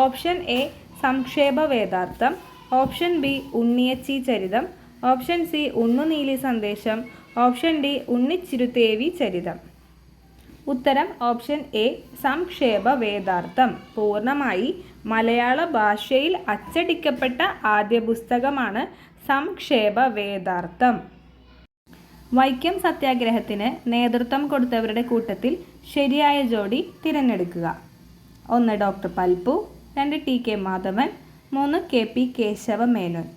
[SPEAKER 1] Option A Samkshepa Vedartham. Option B Unniyachi Charitham. Option C Unnuneeli സന്ദേശം. ഓപ്ഷൻ ഡി ഉണ്ണിച്ചിരുത്തേവി ചരിതം. ഉത്തരം ഓപ്ഷൻ എ സംക്ഷേപ വേദാർത്ഥം. പൂർണ്ണമായി മലയാള ഭാഷയിൽ അച്ചടിക്കപ്പെട്ട ആദ്യ പുസ്തകമാണ് സംക്ഷേപ വേദാർത്ഥം. വൈക്കം സത്യാഗ്രഹത്തിന് നേതൃത്വം കൊടുത്തവരുടെ കൂട്ടത്തിൽ ശരിയായ ജോഡി തിരഞ്ഞെടുക്കുക. 1, doctor Palpu. 2, T K Madhavan. 3, K P Kesava Menon.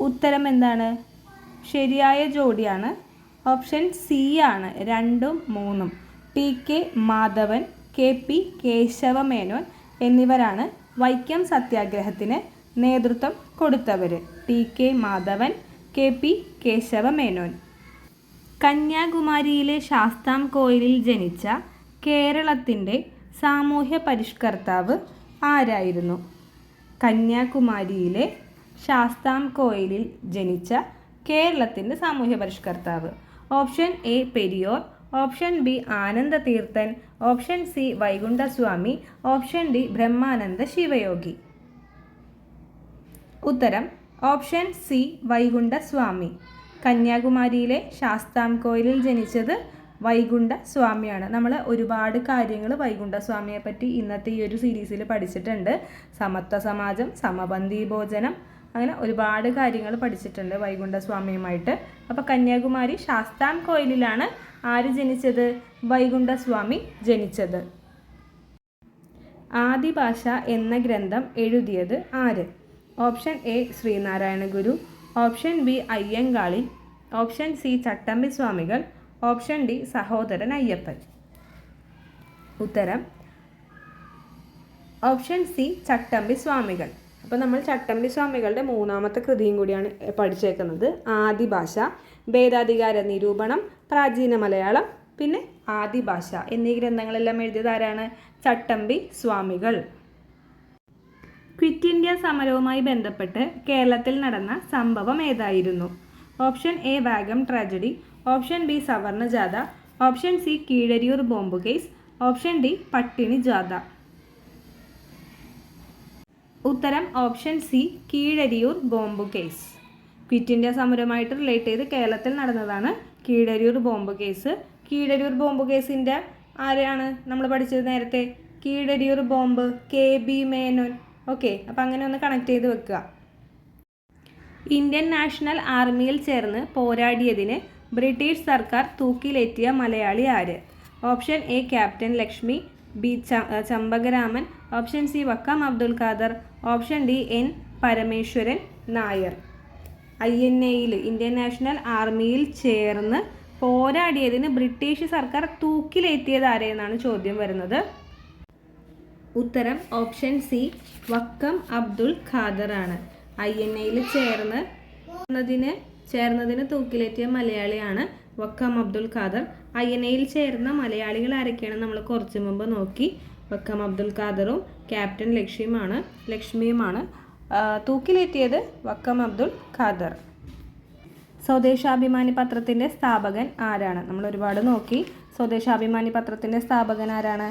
[SPEAKER 1] ഉത്തരം എന്താണ്? ശരിയായ ജോഡിയാണ് ഓപ്ഷൻ സി ആണ്. 2ഉം 3ഉം. T K Madhavan, K P Kesava Menon എന്നിവരാണ് വൈക്കം സത്യാഗ്രഹത്തിന് നേതൃത്വം കൊടുത്തവർ. T K Madhavan, K P Kesava Menon. കന്യാകുമാരിയിലെ ശാസ്താംകോയിലിൽ ജനിച്ച കേരളത്തിൻ്റെ സാമൂഹ്യ പരിഷ്കർത്താവ് ആരായിരുന്നു? കന്യാകുമാരിയിലെ ശാസ്താംകോയിലിൽ ജനിച്ച കേരളത്തിൻ്റെ സാമൂഹ്യ പരിഷ്കർത്താവ്. Option A Periyar. Option B Ananda Theerthan. Option C Vaikundaswami. Option D Brahmananda Sivayogi. ഉത്തരം ഓപ്ഷൻ സി വൈകുണ്ഠസ്വാമി. കന്യാകുമാരിയിലെ ശാസ്താംകോയിലിൽ ജനിച്ചത് വൈകുണ്ഠസ്വാമിയാണ്. നമ്മൾ ഒരുപാട് കാര്യങ്ങൾ വൈകുണ്ഠസ്വാമിയെ പറ്റി ഇന്നത്തെ ഈ ഒരു സീരീസിൽ പഠിച്ചിട്ടുണ്ട്. സമത്വ സമാജം, സമപന്തി ഭോജനം, അങ്ങനെ ഒരുപാട് കാര്യങ്ങൾ പഠിച്ചിട്ടുണ്ട് വൈകുണ്ഠസ്വാമിയുമായിട്ട്. അപ്പോൾ കന്യാകുമാരി ശാസ്താംകോയിലിലാണ് ആര് ജനിച്ചത്? വൈകുണ്ഠസ്വാമി ജനിച്ചത്. ആദിഭാഷ എന്ന ഗ്രന്ഥം എഴുതിയത് ആര്? Option A Sreenarayana Guru. Option B Ayyankali. Option C Chattampi Swamikal. Option D Sahodaran Ayyappan. ഉത്തരം ഓപ്ഷൻ സി ചട്ടമ്പി സ്വാമികൾ. അപ്പോൾ നമ്മൾ ചട്ടമ്പി സ്വാമികളുടെ 3ാമത്തെ കൃതിയും കൂടിയാണ് പഠിച്ചേക്കുന്നത്. ആദിഭാഷ, ഭേദാധികാര നിരൂപണം, പ്രാചീന മലയാളം, പിന്നെ ആദിഭാഷ എന്നീ ഗ്രന്ഥങ്ങളെല്ലാം എഴുതിയത് ആരാണ്? ചട്ടമ്പി സ്വാമികൾ. ക്വിറ്റ് ഇന്ത്യ സമരവുമായി ബന്ധപ്പെട്ട് കേരളത്തിൽ നടന്ന സംഭവം ഏതായിരുന്നു? Option A wagon tragedy. Option B Savarna Jatha. Option C Keezhariyur bomb case. Option D Pattini Jatha. ഉത്തരം option C Keezhariyur bomb case. Quit India സമരവുമായിട്ട് റിലേറ്റ് ചെയ്ത് കേരളത്തിൽ നടന്നതാണ് Keezhariyur bomb case. Keezhariyur bomb കേസിൻ്റെ ആരെയാണ് നമ്മൾ പഠിച്ചത് നേരത്തെ? Keezhariyur bomb KB Menon. Okay, അപ്പം അങ്ങനെ ഒന്ന് കണക്ട് ചെയ്ത് വെക്കുക. ഇന്ത്യൻ നാഷണൽ ആർമിയിൽ ചേർന്ന് പോരാടിയതിന് ബ്രിട്ടീഷ് സർക്കാർ തൂക്കിലേറ്റിയ മലയാളി ആര്? Option A captain Lakshmi, B Champakaraman, option C Vakkom Abdul Khader, option D N Parameswaran Nair. INAയിൽ ഇന്ത്യൻ നാഷണൽ ആർമിയിൽ ചേർന്ന് പോരാടിയതിന് ബ്രിട്ടീഷ് സർക്കാർ തൂക്കിലേറ്റിയത് ആരെയെന്നാണ് ചോദ്യം വരുന്നത്. ഉത്തരം ഓപ്ഷൻ സി വക്കം അബ്ദുൽ ഖാദർ ആണ്. INAയിൽ ചേർന്നതിന് തൂക്കിലേറ്റിയ മലയാളിയാണ് വക്കം അബ്ദുൽ ഖാദർ. INAയിൽ ചേർന്ന മലയാളികൾ ആരൊക്കെയാണ് നമ്മൾ കുറച്ച് മുമ്പ് നോക്കി. വക്കം അബ്ദുൽ ഖാദറും ക്യാപ്റ്റൻ ലക്ഷ്മിയുമാണ്. തൂക്കിലേറ്റിയത് വക്കം അബ്ദുൽ ഖാദർ. സ്വദേശാഭിമാനി പത്രത്തിൻ്റെ സ്ഥാപകൻ ആരാണ്? നമ്മൾ ഒരുപാട് നോക്കി. സ്വദേശാഭിമാനി പത്രത്തിൻ്റെ സ്ഥാപകൻ ആരാണ്?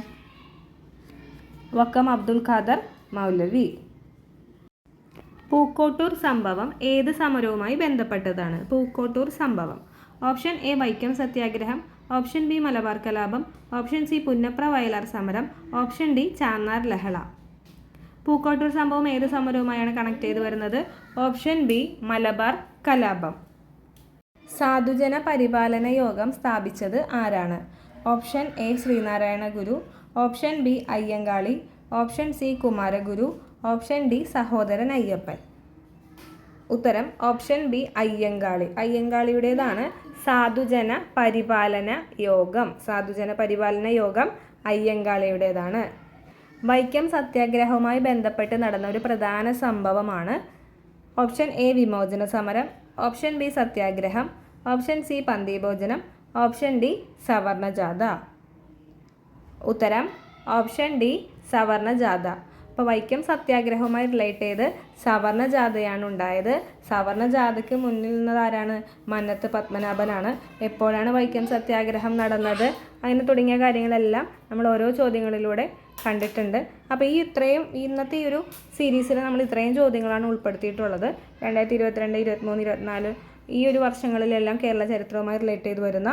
[SPEAKER 1] വക്കം അബ്ദുൽ ഖാദർ മൗലവി. പൂക്കോട്ടൂർ സംഭവം ഏത് സമരവുമായി ബന്ധപ്പെട്ടതാണ്? പൂക്കോട്ടൂർ സംഭവം. ഓപ്ഷൻ എ വൈക്കം സത്യാഗ്രഹം, ഓപ്ഷൻ ബി മലബാർ കലാപം, ഓപ്ഷൻ സി പുന്നപ്ര വയലാർ സമരം, ഓപ്ഷൻ ഡി ചാന്നാർ ലഹള. പൂക്കോട്ടൂർ സംഭവം ഏത് സമരവുമായാണ് കണക്ട് ചെയ്ത് വരുന്നത്? ഓപ്ഷൻ ബി മലബാർ കലാപം. സാധുജന പരിപാലന യോഗം സ്ഥാപിച്ചത് ആരാണ്? Option A Sreenarayana Guru, option B Ayyankali, option C Kumaraguru, option D Sahodaran Ayyappan. ഉത്തരം ഓപ്ഷൻ ബി അയ്യങ്കാളി. അയ്യങ്കാളിയുടേതാണ് സാധുജന പരിപാലന യോഗം. സാധുജന പരിപാലന യോഗം അയ്യങ്കാളിയുടേതാണ്. വൈക്കം സത്യാഗ്രഹവുമായി ബന്ധപ്പെട്ട് നടന്ന ഒരു പ്രധാന സംഭവമാണ് ഓപ്ഷൻ എ വിമോചന സമരം, ഓപ്ഷൻ ബി സത്യാഗ്രഹം, ഓപ്ഷൻ സി പന്തിഭോജനം, ഓപ്ഷൻ ഡി സവർണ ജാഥ. ഉത്തരം ഓപ്ഷൻ ഡി സവർണ ജാഥ. അപ്പോൾ വൈക്കം സത്യാഗ്രഹവുമായി റിലേറ്റ് ചെയ്ത് സവർണ ജാഥയാണ് ഉണ്ടായത്. സവർണ ജാഥയ്ക്ക് മുന്നിൽ നിന്നത് ആരാണ്? മന്നത്ത് പത്മനാഭനാണ്. എപ്പോഴാണ് വൈക്കം സത്യാഗ്രഹം നടന്നത്? അങ്ങനെ തുടങ്ങിയ കാര്യങ്ങളെല്ലാം നമ്മൾ ഓരോ ചോദ്യങ്ങളിലൂടെ കണ്ടിട്ടുണ്ട്. അപ്പോൾ ഇന്നത്തെ ഈ ഒരു സീരീസിൽ നമ്മൾ ഇത്രയും ചോദ്യങ്ങളാണ് ഉൾപ്പെടുത്തിയിട്ടുള്ളത്. 2022, 23, 24 ഈ ഒരു വർഷങ്ങളിലെല്ലാം കേരള ചരിത്രവുമായി റിലേറ്റ് ചെയ്ത് വരുന്ന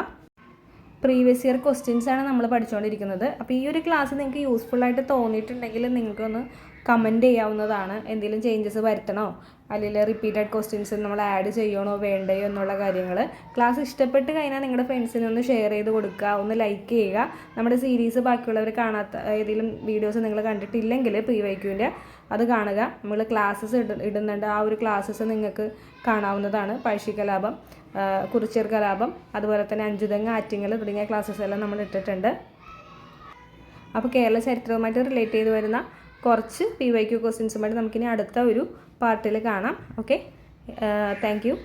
[SPEAKER 1] പ്രീവിയസ് ഇയർ ക്വസ്റ്റ്യൻസാണ് നമ്മൾ പഠിച്ചുകൊണ്ടിരിക്കുന്നത്. അപ്പോൾ ഈ ഒരു ക്ലാസ് നിങ്ങൾക്ക് യൂസ്ഫുള്ളായിട്ട് തോന്നിയിട്ടുണ്ടെങ്കിൽ നിങ്ങൾക്കൊന്ന് കമൻറ്റ് ചെയ്യാവുന്നതാണ്. എന്തെങ്കിലും ചേഞ്ചസ് വരുത്തണോ അല്ലെങ്കിൽ റിപ്പീറ്റഡ് ക്വസ്റ്റ്യൻസ് നമ്മൾ ആഡ് ചെയ്യണോ വേണ്ടയോ എന്നുള്ള കാര്യങ്ങൾ. ക്ലാസ് ഇഷ്ടപ്പെട്ട് കഴിഞ്ഞാൽ നിങ്ങളുടെ ഫ്രണ്ട്സിന് ഒന്ന് ഷെയർ ചെയ്ത് കൊടുക്കുക, ഒന്ന് ലൈക്ക് ചെയ്യുക. നമ്മുടെ സീരീസ് ബാക്കിയുള്ളവർ കാണാത്ത ഏതെങ്കിലും വീഡിയോസ് നിങ്ങൾ കണ്ടിട്ടില്ലെങ്കിൽ PYQൻ്റെ അത് കാണുക. നമ്മൾ ക്ലാസ്സസ് ഇടുന്നുണ്ട്. ആ ഒരു ക്ലാസ്സസ് നിങ്ങൾക്ക് കാണാവുന്നതാണ്. പഴശ്ശിക്കലാപം, കുറിച്യർ കലാപം, അതുപോലെ തന്നെ അഞ്ചുതെങ്ങ്, ആറ്റിങ്ങൽ തുടങ്ങിയ ക്ലാസ്സസ് എല്ലാം നമ്മൾ ഇട്ടിട്ടുണ്ട്. അപ്പോൾ കേരള ചരിത്രവുമായിട്ട് റിലേറ്റ് ചെയ്ത് വരുന്ന കുറച്ച് PYQ ക്വസ്റ്റ്യൻസുമായിട്ട് നമുക്കിനി അടുത്ത ഒരു പാർട്ടിൽ കാണാം. Okay, thank you.